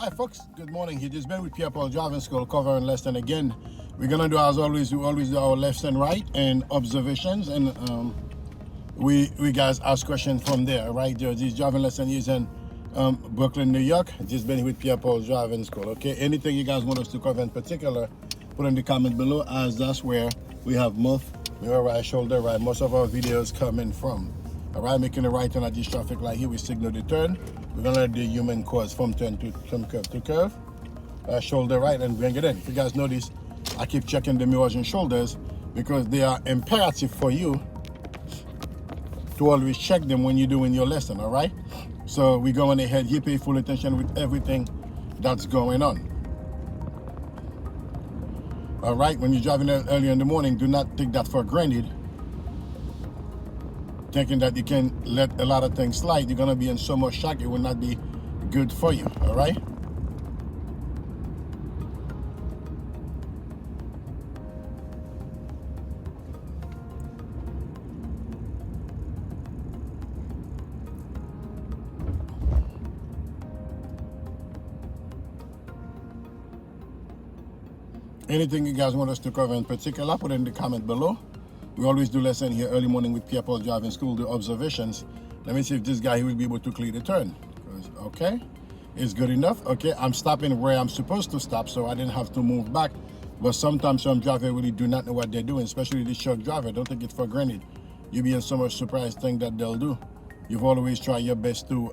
Hi folks, good morning. Here just been with Pierre driving school covering lesson again. We're gonna do as always, we always do our left and right and observations, and we guys ask questions from there, right? This driving lesson is in Brooklyn, New York. Just been with Pierre driving school. Okay, anything you guys want us to cover in particular, put in the comment below, as that's where we have mouth, mirror right, shoulder right, most of our videos coming from. All right, making a right turn at this traffic light here, we signal the turn. We're gonna let the human cause from turn to from curve to curve. Shoulder right and bring it in. If you guys notice, I keep checking the mirrors and shoulders because they are imperative for you to always check them when you're doing your lesson, all right? So we're going ahead here, pay full attention with everything that's going on. All right, when you're driving early in the morning, do not take that for granted. Thinking that you can let a lot of things slide, you're gonna be in so much shock, it will not be good for you, all right? Anything you guys want us to cover in particular, put it in the comment below. We always do lesson here early morning with Pierre driving school, do observations. Let me see if this guy he will be able to clear the turn. Okay, it's good enough. Okay, I'm stopping where I'm supposed to stop, so I didn't have to move back. But sometimes some drivers really do not know what they're doing, especially the short driver. Don't take it for granted. You'll be in so much surprised thing that they'll do. You've always tried your best to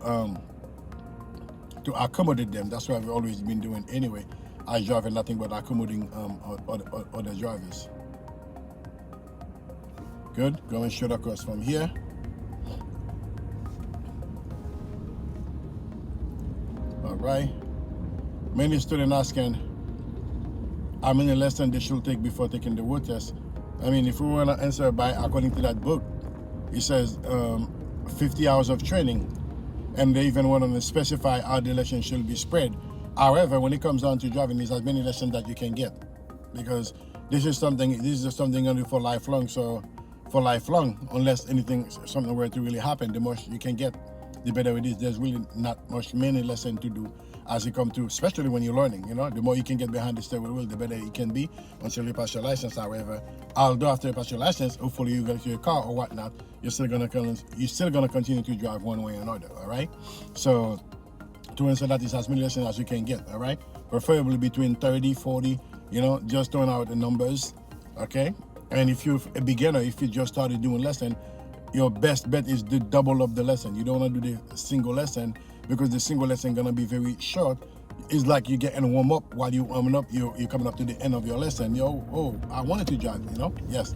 accommodate them. That's what I've always been doing anyway. I drive nothing but accommodating other drivers. Good, going straight across from here. All right. Many students asking how many lessons they should take before taking the road test. I mean, if we want to answer by according to that book, it says 50 hours of training, and they even want to specify how the lesson should be spread. However, when it comes down to driving, there's as many lessons that you can get, because this is something only for lifelong. So for lifelong, unless something were to really happen, the more you can get, the better it is. There's really not many lessons to do as you come to, especially when you're learning. You know, the more you can get behind the steering wheel, the better it can be until you pass your license. However, although after you pass your license, hopefully you get to your car or whatnot, you're still gonna continue to drive one way or another. All right, so to answer that is as many lessons as you can get. All right, preferably between 30, 40. You know, just throwing out the numbers. Okay. And if you're a beginner, if you just started doing lesson, your best bet is to double up the lesson. You don't want to do the single lesson, because the single lesson gonna be very short. It's like you getting warm up. While you warming up, you're coming up to the end of your lesson. I wanted to drive, you know? Yes.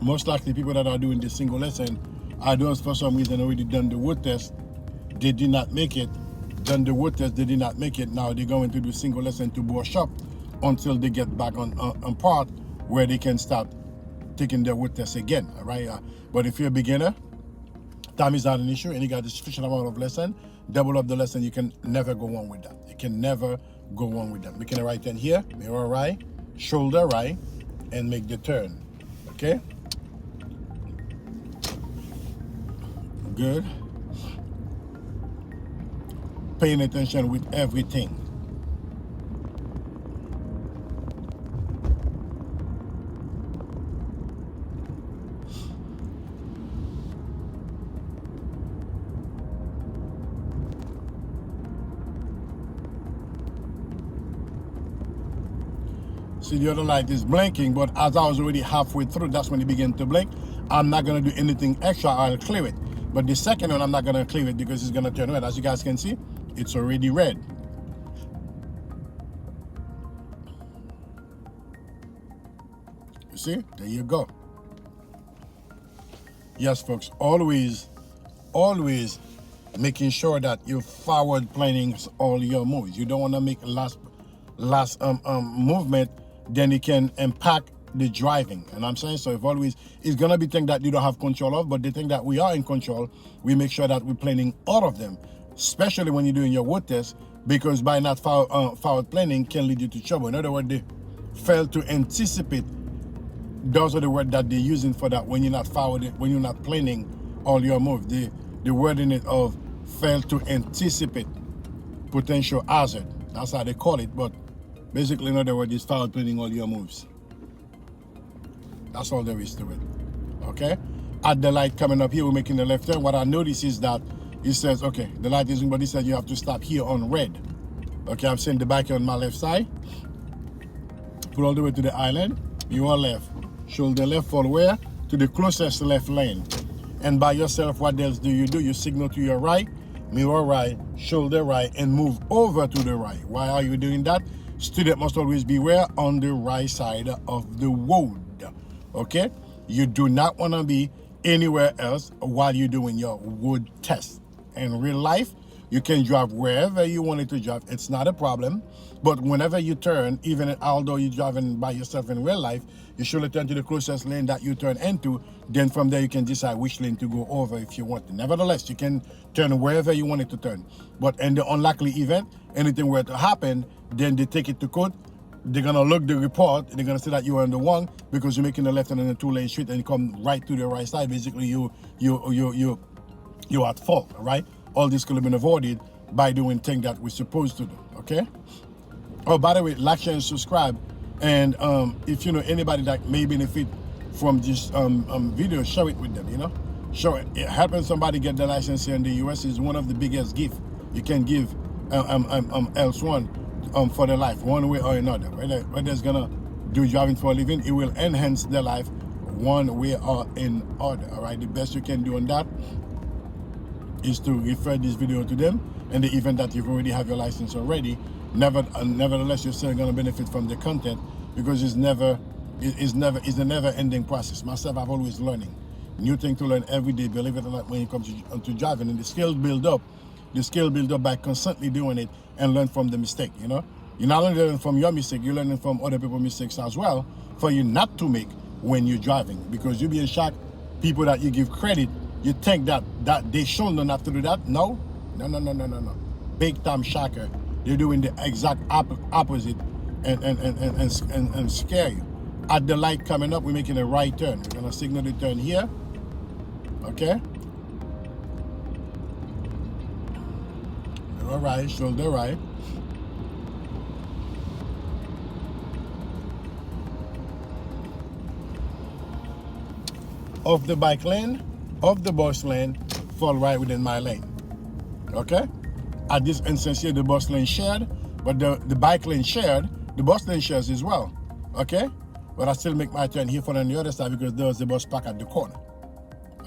Most likely people that are doing the single lesson are those for some reason already done the road test. They did not make it. Done the road test, they did not make it. Now they're going to do single lesson to brush up until they get back on part, where they can start taking their road test again, all right? But if you're a beginner, time is not an issue, and you got a sufficient amount of lesson, double up the lesson. You can never go wrong with that. You can never go wrong with that. Making a right turn here, mirror right, shoulder right, and make the turn, okay? Good. Paying attention with everything. See, the other light is blinking, but as I was already halfway through, that's when it began to blink. I'm not gonna do anything extra, I'll clear it. But the second one, I'm not gonna clear it because it's gonna turn red. As you guys can see, it's already red. You see, there you go. Yes, folks, always making sure that you're forward planning all your moves. You don't wanna make last movement, then it can impact the driving. And I'm saying, so if always, it's gonna be things that you don't have control of, but the thing that we are in control, we make sure that we're planning all of them, especially when you're doing your road test, because by not forward planning can lead you to trouble. In other words, they fail to anticipate. Those are the words that they're using for that when you're not when you're not planning all your moves. The word in it of fail to anticipate. potential hazard. That's how they call it, but basically, in other words, you start planning all your moves. That's all there is to it. Okay? At the light coming up here, we're making the left turn. What I notice is that it says, okay, the light isn't, but it says you have to stop here on red. Okay, I'm saying the bike on my left side. Pull all the way to the island. You are left. Shoulder left for where? To the closest left lane. And by yourself, what else do? You signal to your right, mirror right, shoulder right, and move over to the right. Why are you doing that? Student must always be where? On the right side of the road. Okay? You do not want to be anywhere else while you're doing your road test. In real life, you can drive wherever you want it to drive. It's not a problem. But whenever you turn, even although you're driving by yourself in real life, you should turn to the closest lane that you turn into. Then from there, you can decide which lane to go over if you want to. Nevertheless, you can turn wherever you want it to turn. But in the unlikely event, anything were to happen, then they take it to court. They're going to look the report. They're going to say that you are in the wrong because you're making the left and in a two-lane street and you come right to the right side. Basically, you're at fault, right? All this could have been avoided by doing things that we're supposed to do, okay? Oh, by the way, like, share, and subscribe. And if you know anybody that may benefit from this video, share it with them, you know? Show it. Helping somebody get the license here in the US is one of the biggest gifts you can give else one for their life, one way or another. Whether it's gonna do driving for a living, it will enhance their life one way or another, all right? The best you can do on that is to refer this video to them in the event that you've already have your license already. Nevertheless, you're still going to benefit from the content because it's a never-ending process. Myself, I've always learning new thing to learn every day. Believe it or not, when it comes to driving, and the skill build up by constantly doing it and learn from the mistake. You know, you're not only learning from your mistake, you're learning from other people's mistakes as well for you not to make when you're driving, because you'll be in shock. People that you give credit, you think that they should not have to do that. No. Big time shocker. They're doing the exact opposite and scare you. At the light coming up, we're making a right turn. We're gonna signal the turn here. Okay. All right, shoulder right. Off the bike lane, off the bus lane, fall right within my lane. Okay? At this instance here, the bus lane shared, but the bike lane shared, the bus lane shares as well. Okay? But I still make my turn here for on the other side because there's the bus park at the corner.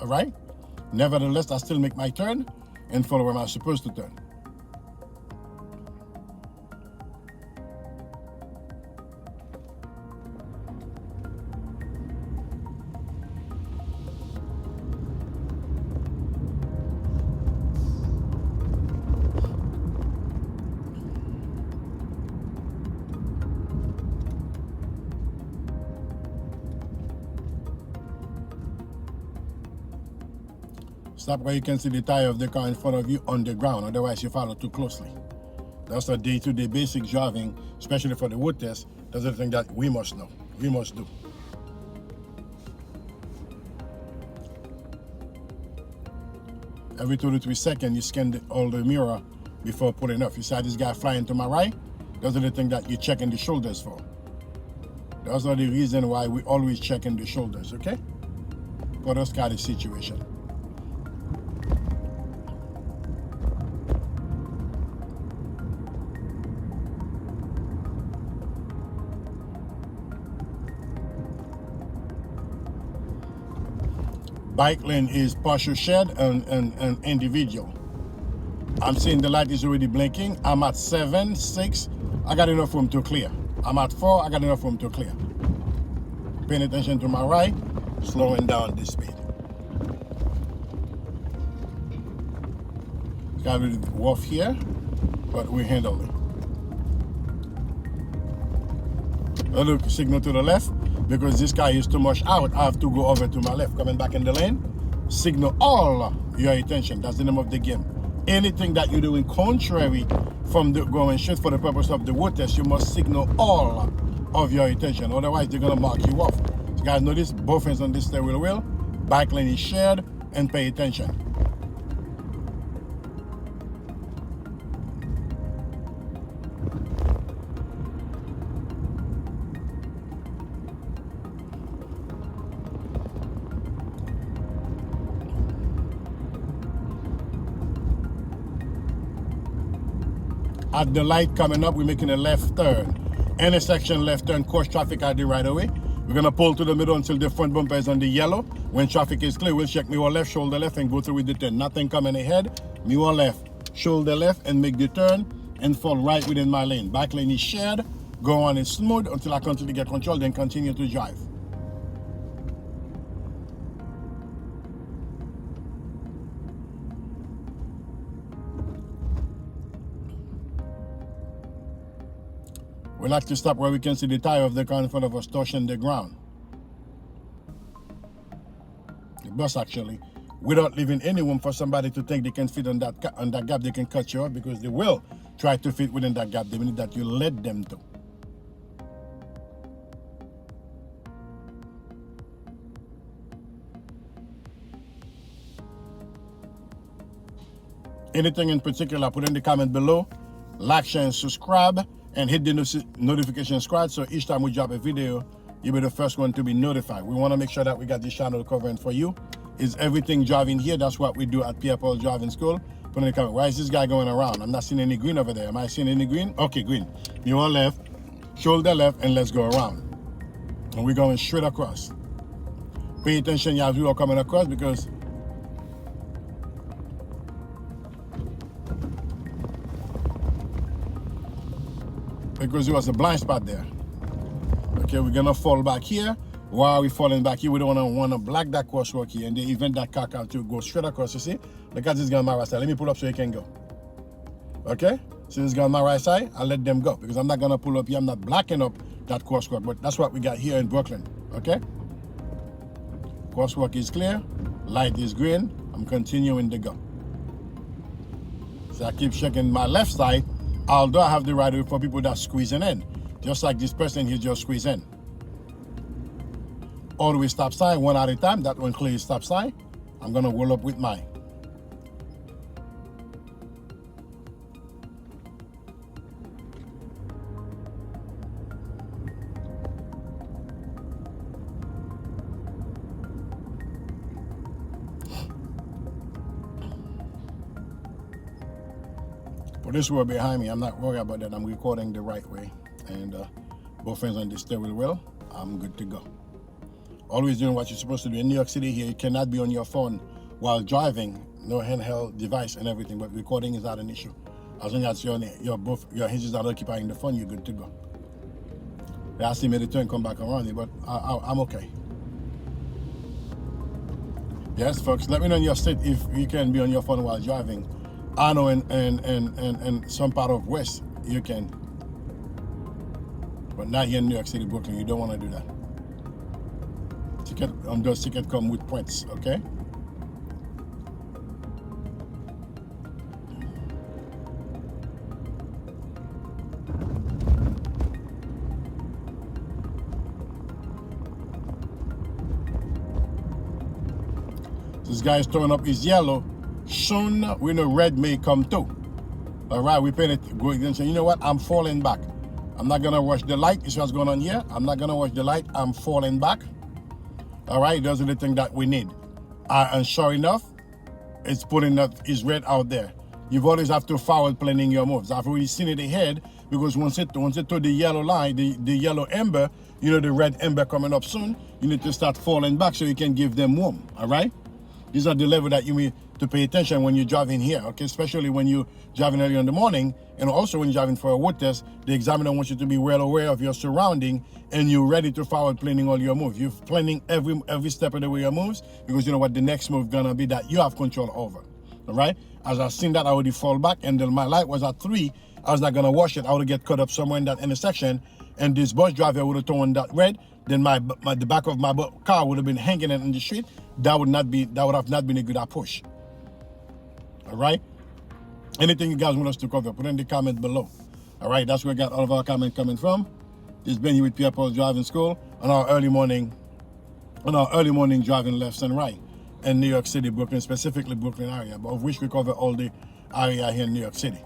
All right? Nevertheless, I still make my turn and follow where I'm supposed to turn. Stop where you can see the tire of the car in front of you on the ground, otherwise you follow too closely. That's a day-to-day basic driving, especially for the road test. That's the thing that we must know, we must do. Every 2 to 3 seconds, you scan all the mirror before pulling off. You see this guy flying to my right? Those are the things that you're checking the shoulders for. Those are the reason why we always checking the shoulders, okay? For those kind of situation. Bike lane is partial shared and individual. I'm seeing the light is already blinking. I'm at 7, 6. I got enough room to clear. I'm at 4. I got enough room to clear. Paying attention to my right, slowing down the speed. Got a little rough here, but we handle it. A look, signal to the left. Because this car is too much out, I have to go over to my left. Coming back in the lane, signal all your attention. That's the name of the game. Anything that you're doing contrary from the going straight for the purpose of the road test, you must signal all of your attention. Otherwise, they're going to mark you off. So guys, notice both hands on this steering wheel. Bike lane is shared, and pay attention. At the light coming up, we're making a left turn. Intersection left turn, cause traffic at the right away. We're gonna pull to the middle until the front bumper is on the yellow. When traffic is clear, we'll check mirror left, shoulder left, and go through with the turn. Nothing coming ahead, mirror left, shoulder left, and make the turn, and fall right within my lane. Back lane is shared, go on and smooth until I continue to get control, then continue to drive. We'll have to stop where we can see the tire of the car in front of us touching the ground. The bus actually, without leaving any room for somebody to think they can fit on that gap, they can cut you off because they will try to fit within that gap the minute that you let them to. Anything in particular, put in the comment below. Like, share, and subscribe. And hit the notification squad so each time we drop a video, you'll be the first one to be notified. We want to make sure that we got this channel covering for you. Is everything driving here? That's what we do at Pierre Driving School. Put in the comment, why is this guy going around? I'm not seeing any green over there. Am I seeing any green? Okay, green. Mirror left, shoulder left, and let's go around. And we're going straight across. Pay attention, y'all, as we are coming across because there was a blind spot there. Okay, we're gonna fall back here. While we're falling back here, we don't want to block that crosswalk here. And the event that car can to go straight across, you see? Look at this guy on my right side. Let me pull up so he can go. Okay? See this guy on my right side? I'll let them go because I'm not gonna pull up here. I'm not blocking up that crosswalk, but that's what we got here in Brooklyn. Okay? Crosswalk is clear. Light is green. I'm continuing to go. So I keep checking my left side. Although I have the right way for people that squeezing in. Just like this person here just squeeze in. All the way stop sign, one at a time. That one clear stop sign. I'm gonna roll up with mine. For this road behind me, I'm not worried about that. I'm recording the right way. And both hands on the steering wheel, I'm good to go. Always doing what you're supposed to do. In New York City here, you cannot be on your phone while driving. No handheld device and everything, but recording is not an issue. As long as your hinges are occupying the phone, you're good to go. I see me the turn come back around here, but I'm okay. Yes, folks, let me know in your state if you can be on your phone while driving. I know in some part of West you can, but not here in New York City, Brooklyn. You don't want to do that. Those tickets come with points, okay? This guy's throwing up his yellow. Soon we know red may come too. All right, we paint it going and say, you know what? I'm falling back. I'm not gonna watch the light. This is what's going on here. I'm not gonna watch the light. I'm falling back. All right, those are the things that we need. And sure enough, it's putting that is red out there. You've always have to forward planning your moves. I've already seen it ahead because once it to the yellow line, the yellow ember, you know the red ember coming up soon. You need to start falling back so you can give them room. All right. These are the level that you need to pay attention when you're driving here, okay? Especially when you're driving early in the morning, and also when you're driving for a road test, the examiner wants you to be well aware of your surrounding, and you're ready to forward planning all your moves. You're planning every step of the way your moves, because you know what the next move gonna be that you have control over, all right? As I've seen that, I would fall back, and then my light was at 3. I was not gonna watch it. I would get caught up somewhere in that intersection, and this bus driver would have turned that red. Then the back of my car would have been hanging in the street. That would have not been a good approach. All right. Anything you guys want us to cover, put in the comment below. All right. That's where we got all of our comments coming from. This has been here with Pierre Driving School on our early morning driving left and right in New York City, Brooklyn, specifically Brooklyn area, but of which we cover all the area here in New York City.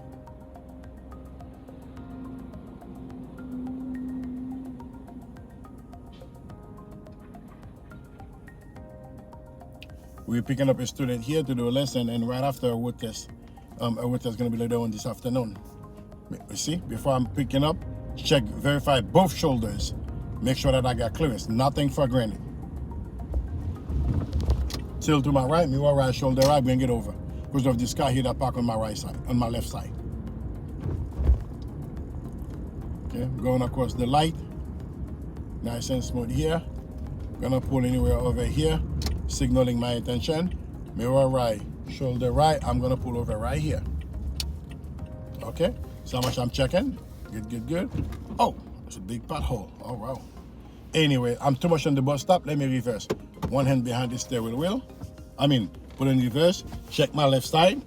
We're picking up a student here to do a lesson, and right after a road test is going to be later on this afternoon. You see, before I'm picking up, check, verify both shoulders. Make sure that I got clearance. Nothing for granted. Tilt to my right, mirror right, shoulder right, bring it over. Because of this car here that park on my right side, on my left side. Okay, going across the light. Nice and smooth here. Gonna pull anywhere over here, signaling my attention. Mirror right, shoulder right, I'm gonna pull over right here. Okay, so how much I'm checking. Good, good, good. Oh, it's a big pothole. Oh, wow. Anyway, I'm too much on the bus stop. Let me reverse. One hand behind the steering wheel. Put in reverse. Check my left side.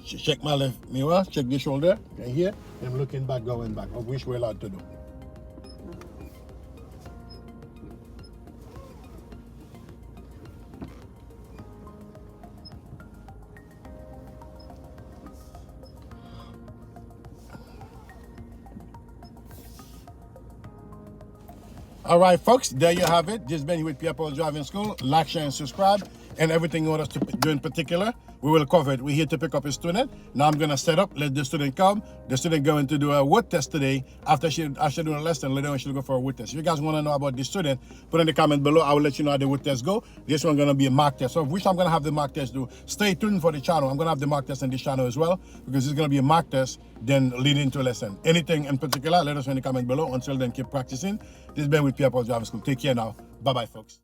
Check my left mirror. Check the shoulder. Right here. I'm looking back, going back. Of which we're allowed to do. All right, folks, there you have it. This has been with Pierre Driving School. Like, share, and subscribe. And everything you want us to do in particular, we will cover it. We're here to pick up a student. Now I'm going to set up, let the student come. The student going to do a word test today. After doing a lesson, later on she'll go for a word test. If you guys want to know about this student, put in the comment below. I will let you know how the word test go. This one's going to be a mock test. So which I'm going to have the mock test do. Stay tuned for the channel. I'm going to have the mock test on this channel as well, because it's going to be a mock test, then leading to a lesson. Anything in particular, let us know in the comment below. Until then, keep practicing. This has been with Pierre Driving School. Take care now. Bye-bye, folks.